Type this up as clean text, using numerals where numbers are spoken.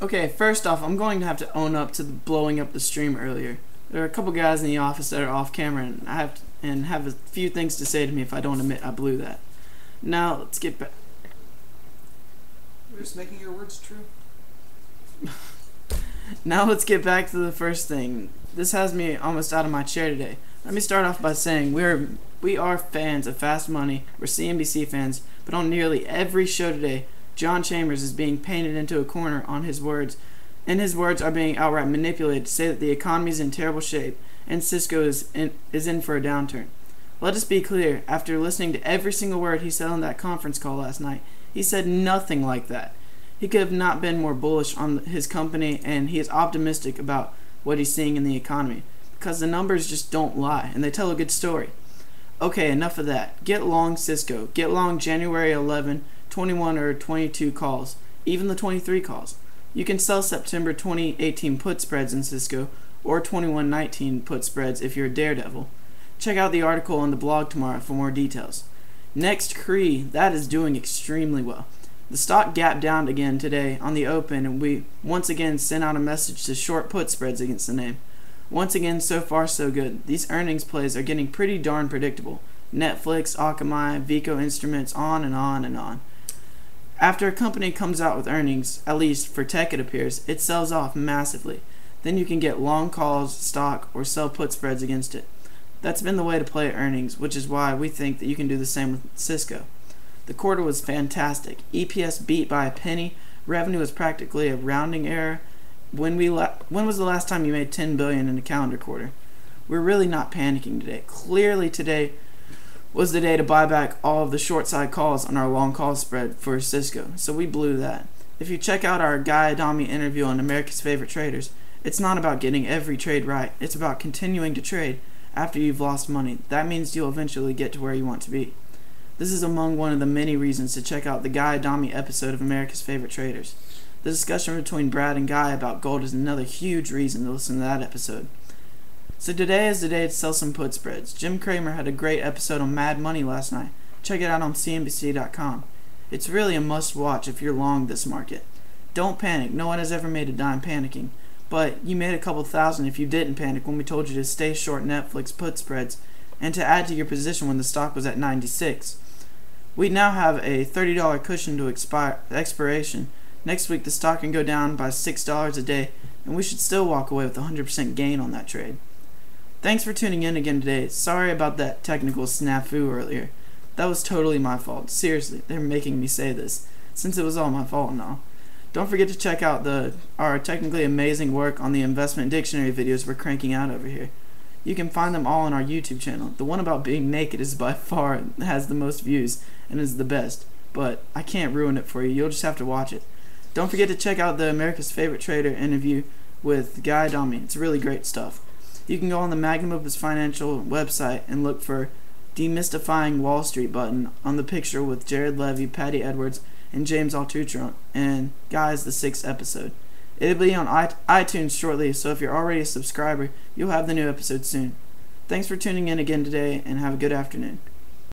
Okay, first off, I'm going to have to own up to blowing up the stream earlier. There are a couple guys in the office that are off camera, and have a few things to say to me if I don't admit I blew that. Now let's get back. You're just making your words true. Now let's get back to the first thing. This has me almost out of my chair today. Let me start off by saying we are fans of Fast Money. We're CNBC fans, but on nearly every show today, John Chambers is being painted into a corner on his words, and his words are being outright manipulated to say that the economy is in terrible shape and Cisco is in for a downturn. Let us be clear, after listening to every single word he said on that conference call last night, he said nothing like that. He could have not been more bullish on his company, and he is optimistic about what he's seeing in the economy, because the numbers just don't lie, and they tell a good story. Okay, enough of that. Get long Cisco. Get long January 11, 21 or 22 calls, even the 23 calls. You can sell September 2018 put spreads in Cisco or 21-19 put spreads if you're a daredevil. Check out the article on the blog tomorrow for more details. Next, CREE. That is doing extremely well. The stock gapped down again today on the open, and we once again sent out a message to short put spreads against the name. Once again, so far so good. These earnings plays are getting pretty darn predictable. NFLX, AKAM, Vico Instruments, on and on and on. After a company comes out with earnings, at least for tech it appears, it sells off massively. Then you can get long calls, stock, or sell put spreads against it. That's been the way to play earnings, which is why we think that you can do the same with Cisco. The quarter was fantastic. EPS beat by a penny. Revenue was practically a rounding error. When was the last time you made $10 billion in a calendar quarter? We're really not panicking today. Clearly today was the day to buy back all of the short side calls on our long call spread for Cisco, so we blew that. If you check out our Guy Adami interview on America's Favorite Traders, it's not about getting every trade right. It's about continuing to trade after you've lost money. That means you'll eventually get to where you want to be. This is among one of the many reasons to check out the Guy Adami episode of America's Favorite Traders. The discussion between Brad and Guy about gold is another huge reason to listen to that episode. So today is the day to sell some put spreads. Jim Cramer had a great episode on Mad Money last night. Check it out on CNBC.com. It's really a must watch if you're long this market. Don't panic. No one has ever made a dime panicking. But you made a couple thousand if you didn't panic when we told you to stay short Netflix put spreads and to add to your position when the stock was at 96. We now have a $30 cushion to expiration. Next week the stock can go down by $6 a day, and we should still walk away with 100% gain on that trade. Thanks for tuning in again today. Sorry about that technical snafu earlier. That was totally my fault. Seriously, they're making me say this, since it was all my fault and all. Don't forget to check out our technically amazing work on the investment dictionary videos we're cranking out over here. You can find them all on our YouTube channel. The one about being naked is by far has the most views and is the best, but I can't ruin it for you. You'll just have to watch it. Don't forget to check out the America's Favorite Trader interview with Guy Adami. It's really great stuff. You can go on the Magnum Opus Financial website and look for Demystifying Wall Street button on the picture with Jared Levy, Patty Edwards, and James Altucher, and Guy's the 6th episode. It'll be on iTunes shortly, so if you're already a subscriber, you'll have the new episode soon. Thanks for tuning in again today, and have a good afternoon.